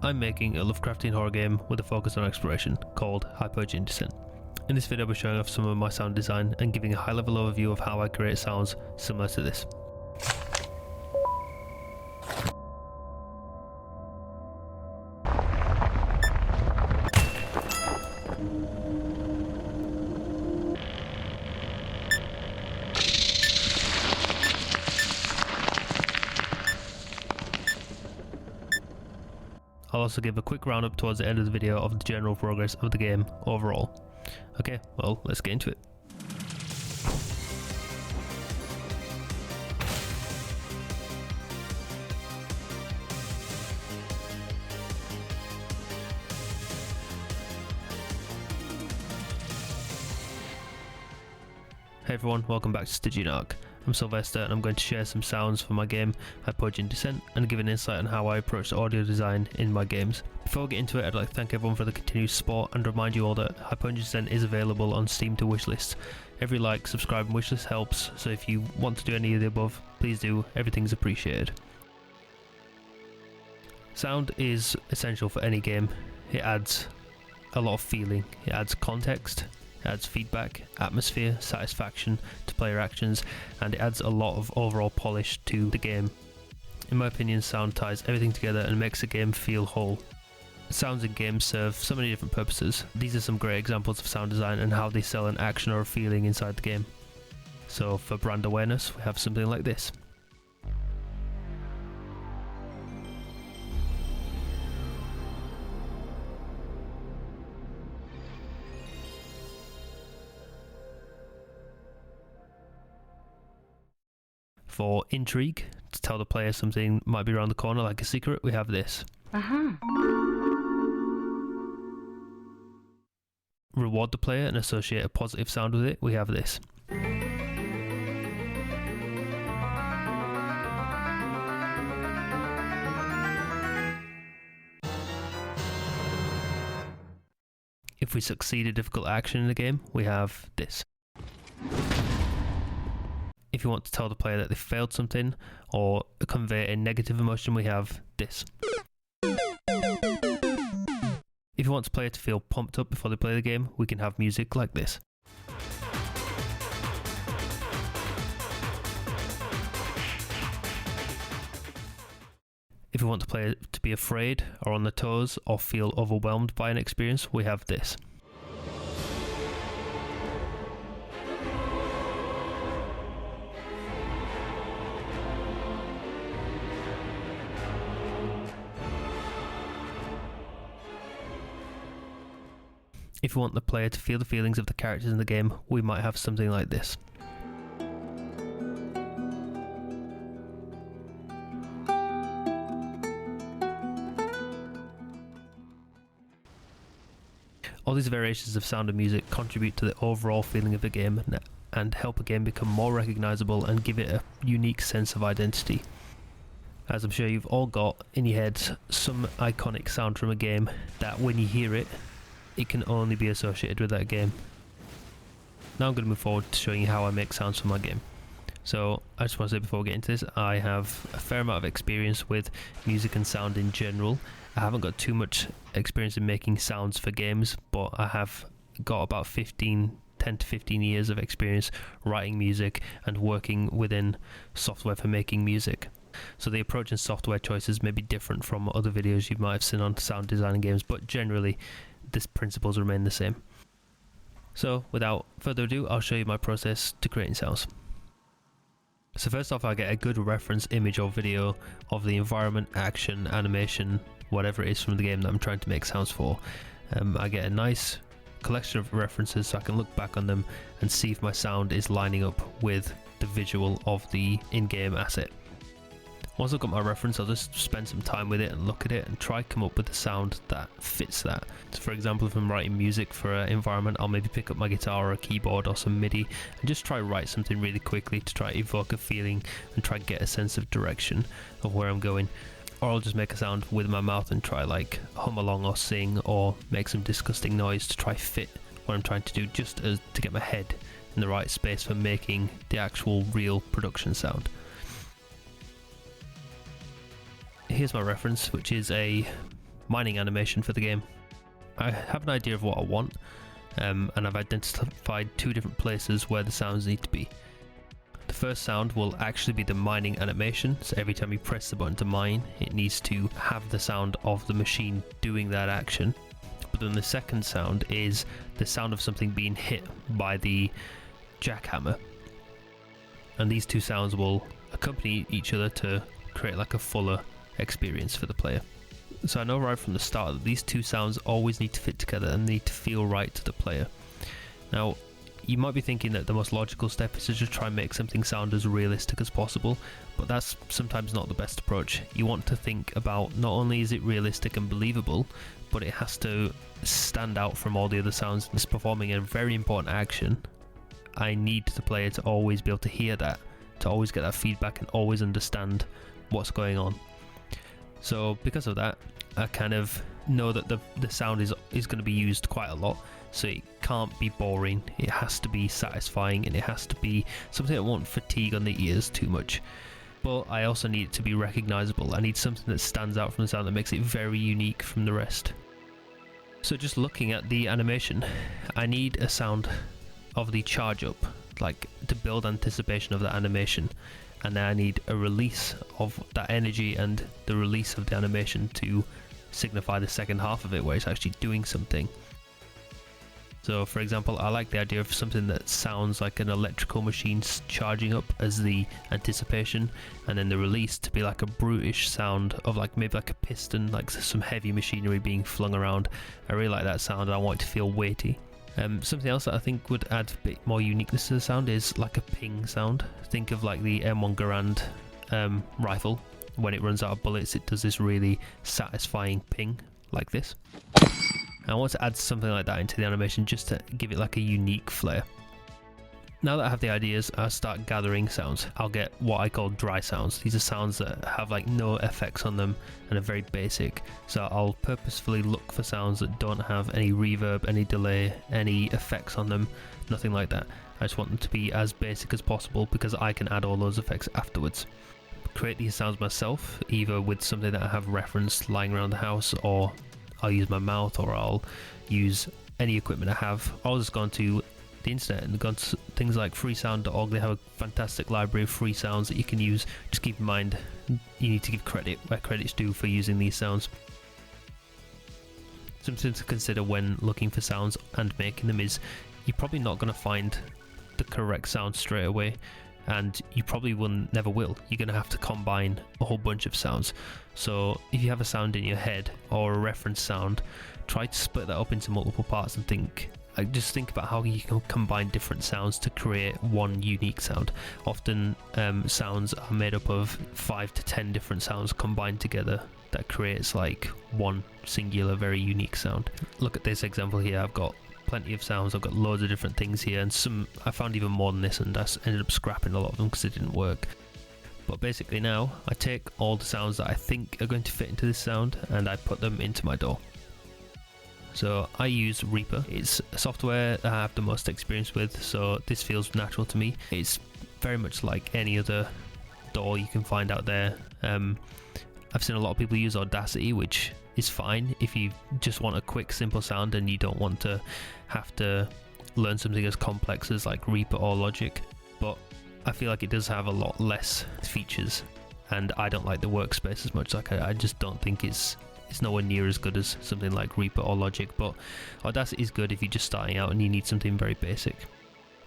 I'm making a Lovecraftian horror game with a focus on exploration called Hypogean Descent. In this video I'll be showing off some of my sound design and giving a high level overview of how I create sounds similar to this. I'll also give a quick roundup towards the end of the video of the general progress of the game overall. Okay, well, let's get into it. Hey everyone, welcome back to Stygian Arc. I'm Sylvester and I'm going to share some sounds for my game Hypogean Descent and give an insight on how I approach audio design in my games. Before I get into it, I'd like to thank everyone for the continued support and remind you all that Hypogean Descent is available on Steam to wishlist. Every like, subscribe and wishlist helps, so if you want to do any of the above, please do, everything's appreciated. Sound is essential for any game. It adds a lot of feeling, it adds context, it adds feedback, atmosphere, satisfaction to player actions, and it adds a lot of overall polish to the game. In my opinion, sound ties everything together and makes the game feel whole. Sounds in games serve so many different purposes. These are some great examples of sound design and how they sell an action or a feeling inside the game. So for brand awareness, we have something like this. For intrigue, to tell the player something might be around the corner like a secret, we have this. Reward the player and associate a positive sound with it, we have this. If we succeed a difficult action in the game, we have this. If you want to tell the player that they failed something or convey a negative emotion, we have this. If you want the player to feel pumped up before they play the game, we can have music like this. If you want the player to be afraid or on their toes or feel overwhelmed by an experience, we have this. If you want the player to feel the feelings of the characters in the game, we might have something like this. All these variations of sound and music contribute to the overall feeling of the game and help a game become more recognisable and give it a unique sense of identity. As I'm sure you've all got in your heads some iconic sound from a game that when you hear it, it can only be associated with that game. Now I'm going to move forward to showing you how I make sounds for my game. So I just want to say before we get into this, I have a fair amount of experience with music and sound in general. I haven't got too much experience in making sounds for games, but I have got about 10 to 15 years of experience writing music and working within software for making music. So the approach and software choices may be different from other videos you might have seen on sound design in games, but generally these principles remain the same. So without further ado, I'll show you my process to creating sounds. So first off, I get a good reference image or video of the environment, action, animation, whatever it is from the game that I'm trying to make sounds for. I get a nice collection of references so I can look back on them and see if my sound is lining up with the visual of the in-game asset. Once I've got my reference, I'll just spend some time with it and look at it and try to come up with a sound that fits that. So for example, if I'm writing music for an environment, I'll maybe pick up my guitar or a keyboard or some MIDI and just try to write something really quickly to try to evoke a feeling and try to get a sense of direction of where I'm going. Or I'll just make a sound with my mouth and try like hum along or sing or make some disgusting noise to try fit what I'm trying to do, just as to get my head in the right space for making the actual real production sound. Here's my reference, which is a mining animation for the game. I have an idea of what I want, and I've identified 2 different places where the sounds need to be. The first sound will actually be the mining animation, so every time you press the button to mine, it needs to have the sound of the machine doing that action. But then the second sound is the sound of something being hit by the jackhammer. And these 2 sounds will accompany each other to create like a fuller experience for the player. So I know right from the start that these 2 sounds always need to fit together and need to feel right to the player. Now, you might be thinking that the most logical step is to just try and make something sound as realistic as possible, but that's sometimes not the best approach. You want to think about not only is it realistic and believable, but it has to stand out from all the other sounds. It's performing a very important action. I need the player to always be able to hear that, to always get that feedback and always understand what's going on. So because of that, I kind of know that the sound is going to be used quite a lot, so it can't be boring, it has to be satisfying, and it has to be something that won't fatigue on the ears too much. But I also need it to be recognizable. I need something that stands out from the sound, that makes it very unique from the rest. So just looking at the animation, I need a sound of the charge up, like to build anticipation of that animation, and then I need a release of that energy and the release of the animation to signify the second half of it, where it's actually doing something. So for example, I like the idea of something that sounds like an electrical machine charging up as the anticipation, and then the release to be like a brutish sound of like maybe like a piston, like some heavy machinery being flung around. I really like that sound, and I want it to feel weighty. Something else that I think would add a bit more uniqueness to the sound is like a ping sound. Think of like the M1 Garand rifle. When it runs out of bullets, it does this really satisfying ping like this. I want to add something like that into the animation just to give it like a unique flair. Now that I have the ideas, I'll start gathering sounds. I'll get what I call dry sounds. These are sounds that have like no effects on them and are very basic. So I'll purposefully look for sounds that don't have any reverb, any delay, any effects on them, nothing like that. I just want them to be as basic as possible because I can add all those effects afterwards. Create these sounds myself, either with something that I have referenced lying around the house, or I'll use my mouth, or I'll use any equipment I have. I'll just go onto the internet and go to things like freesound.org. They have a fantastic library of free sounds that you can use. Just keep in mind, you need to give credit where credit's due for using these sounds. Something to consider when looking for sounds and making them is you're probably not going to find the correct sound straight away, and you probably never will. You're going to have to combine a whole bunch of sounds. So if you have a sound in your head or a reference sound, try to split that up into multiple parts and just think about how you can combine different sounds to create one unique sound. Often sounds are made up of 5 to 10 different sounds combined together that creates like one singular, very unique sound. Look at this example here. I've got plenty of sounds, I've got loads of different things here, and some I found even more than this, and I ended up scrapping a lot of them because it didn't work. But basically now I take all the sounds that I think are going to fit into this sound and I put them into my DAW. So I use Reaper. It's a software that I have the most experience with, so this feels natural to me. It's very much like any other DAW you can find out there. I've seen a lot of people use Audacity, which is fine if you just want a quick, simple sound and you don't want to have to learn something as complex as like Reaper or Logic. But I feel like it does have a lot less features, and I don't like the workspace as much. Like I just don't think it's nowhere near as good as something like Reaper or Logic. But Audacity is good if you're just starting out and you need something very basic.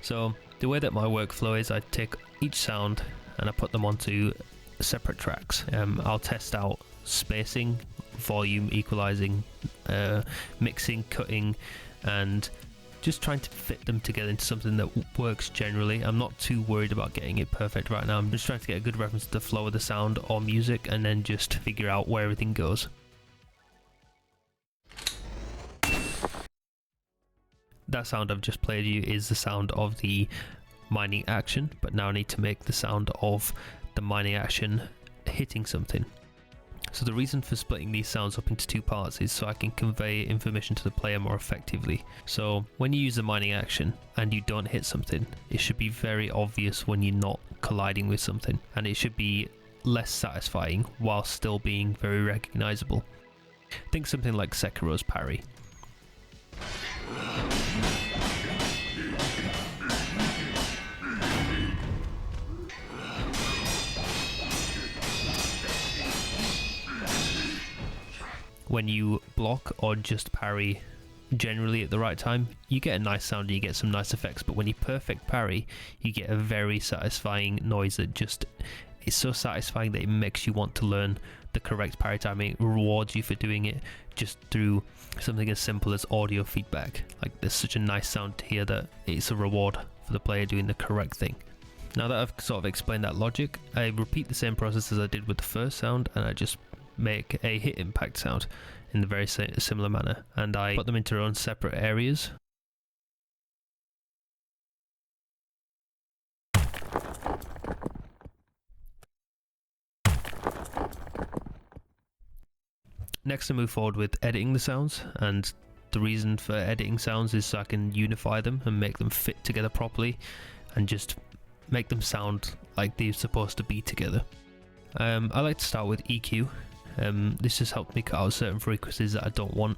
So the way that my workflow is, I take each sound and I put them onto separate tracks. I'll test out spacing, volume, equalizing, mixing, cutting, and just trying to fit them together into something that works generally. I'm not too worried about getting it perfect right now. I'm just trying to get a good reference to the flow of the sound or music, and then just figure out where everything goes. That sound I've just played you is the sound of the mining action, but now I need to make the sound of the mining action hitting something. So the reason for splitting these sounds up into 2 parts is so I can convey information to the player more effectively. So when you use a mining action and you don't hit something, it should be very obvious when you're not colliding with something, and it should be less satisfying while still being very recognizable. Think something like Sekiro's Parry. When you block or just parry generally at the right time, you get a nice sound and you get some nice effects, but when you perfect parry, you get a very satisfying noise that just is so satisfying that it makes you want to learn the correct parry timing. It rewards you for doing it just through something as simple as audio feedback. Like, there's such a nice sound to hear that it's a reward for the player doing the correct thing. Now that I've sort of explained that logic, I repeat the same process as I did with the first sound, and I just make a hit impact sound in the very similar manner, and I put them into their own separate areas. Next I move forward with editing the sounds, and the reason for editing sounds is so I can unify them and make them fit together properly and just make them sound like they're supposed to be together. I like to start with EQ. This just helped me cut out certain frequencies that I don't want.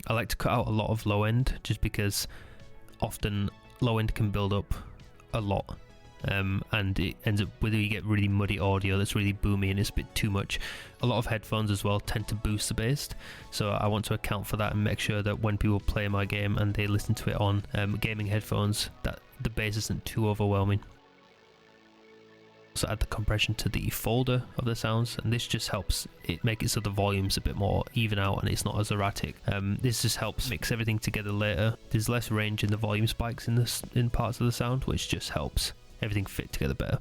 I like to cut out a lot of low end just because often low end can build up a lot. And it ends up whether you get really muddy audio that's really boomy and it's a bit too much. A lot of headphones as well tend to boost the bass, so I want to account for that and make sure that when people play my game and they listen to it on gaming headphones, that the bass isn't too overwhelming. Also add the compression to the folder of the sounds, and this just helps it make it so the volume's a bit more even out and it's not as erratic. This just helps mix everything together later. There's less range in the volume spikes in parts of the sound, which just helps everything fit together better.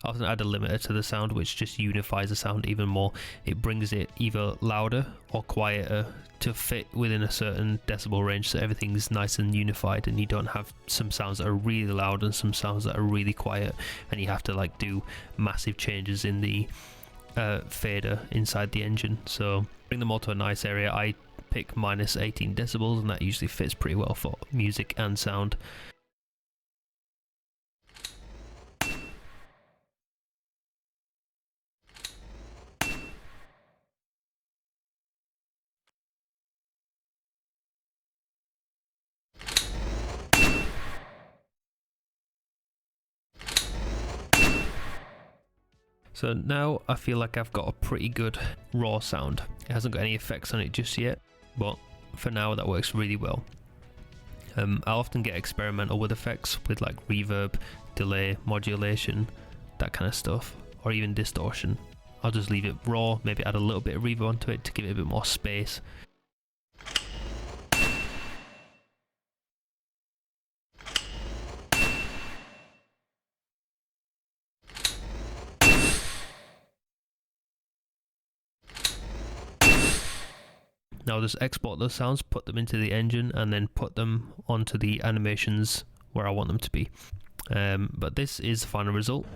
I often add a limiter to the sound, which just unifies the sound even more. It brings it either louder or quieter to fit within a certain decibel range, so everything's nice and unified, and you don't have some sounds that are really loud and some sounds that are really quiet, and you have to like do massive changes in the fader inside the engine. So bring them all to a nice area. I pick minus 18 decibels, and that usually fits pretty well for music and sound. So now I feel like I've got a pretty good raw sound. It hasn't got any effects on it just yet, but for now that works really well. I'll often get experimental with effects with like reverb, delay, modulation, that kind of stuff, or even distortion. I'll just leave it raw, maybe add a little bit of reverb onto it to give it a bit more space. Now just export those sounds, put them into the engine, and then put them onto the animations where I want them to be. But this is the final result.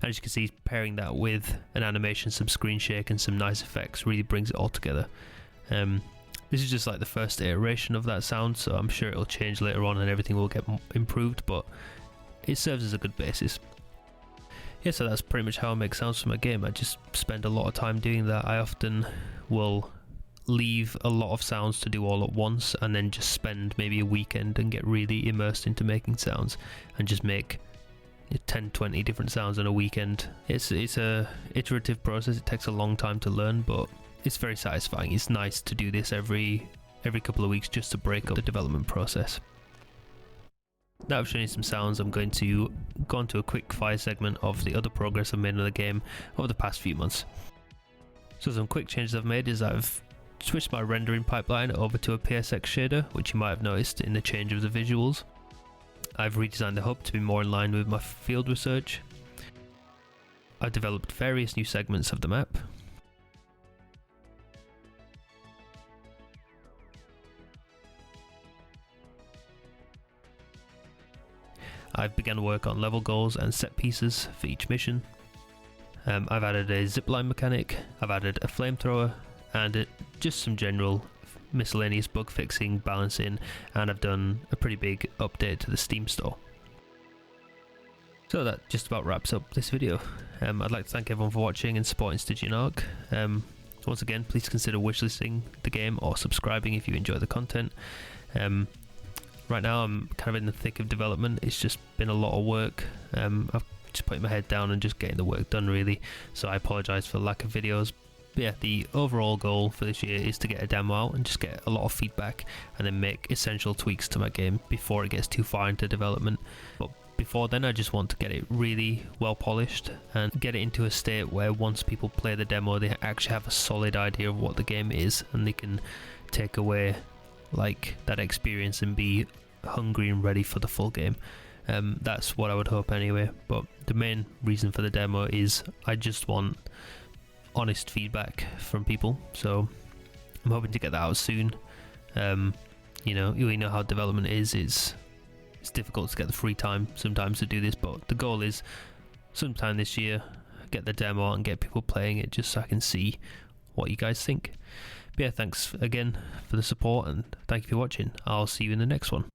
As you can see, pairing that with an animation, some screen shake and some nice effects really brings it all together. This is just like the first iteration of that sound, so I'm sure it'll change later on and everything will get improved, but it serves as a good basis. Yeah, so that's pretty much how I make sounds for my game. I just spend a lot of time doing that. I often will leave a lot of sounds to do all at once and then just spend maybe a weekend and get really immersed into making sounds and just make 10-20 different sounds in a weekend. It's a iterative process. It takes a long time to learn, but it's very satisfying. It's nice to do this every couple of weeks just to break up the development process. Now I've shown you some sounds, I'm going to go on to a quick fire segment of the other progress I've made in the game over the past few months. So some quick changes I've made is I've switched my rendering pipeline over to a PSX shader, which you might have noticed in the change of the visuals. I've redesigned the hub to be more in line with my field research. I've developed various new segments of the map. I've begun work on level goals and set pieces for each mission. I've added a zipline mechanic, I've added a flamethrower, and just some general miscellaneous bug fixing, balancing, and I've done a pretty big update to the Steam store. So that just about wraps up this video. I'd like to thank everyone for watching and supporting Stygian Arc. Once again, please consider wishlisting the game or subscribing if you enjoy the content. Right now I'm kind of in the thick of development. It's just been a lot of work. I've just putting my head down and just getting the work done really, so I apologise for the lack of videos. But yeah, the overall goal for this year is to get a demo out and just get a lot of feedback and then make essential tweaks to my game before it gets too far into development. But before then I just want to get it really well polished and get it into a state where once people play the demo they actually have a solid idea of what the game is and they can take away like that experience and be hungry and ready for the full game. That's what I would hope anyway, but the main reason for the demo is I just want honest feedback from people, so I'm hoping to get that out soon. You know how development is, it's difficult to get the free time sometimes to do this, but the goal is sometime this year get the demo out and get people playing it just so I can see what you guys think. But yeah, thanks again for the support and thank you for watching. I'll see you in the next one.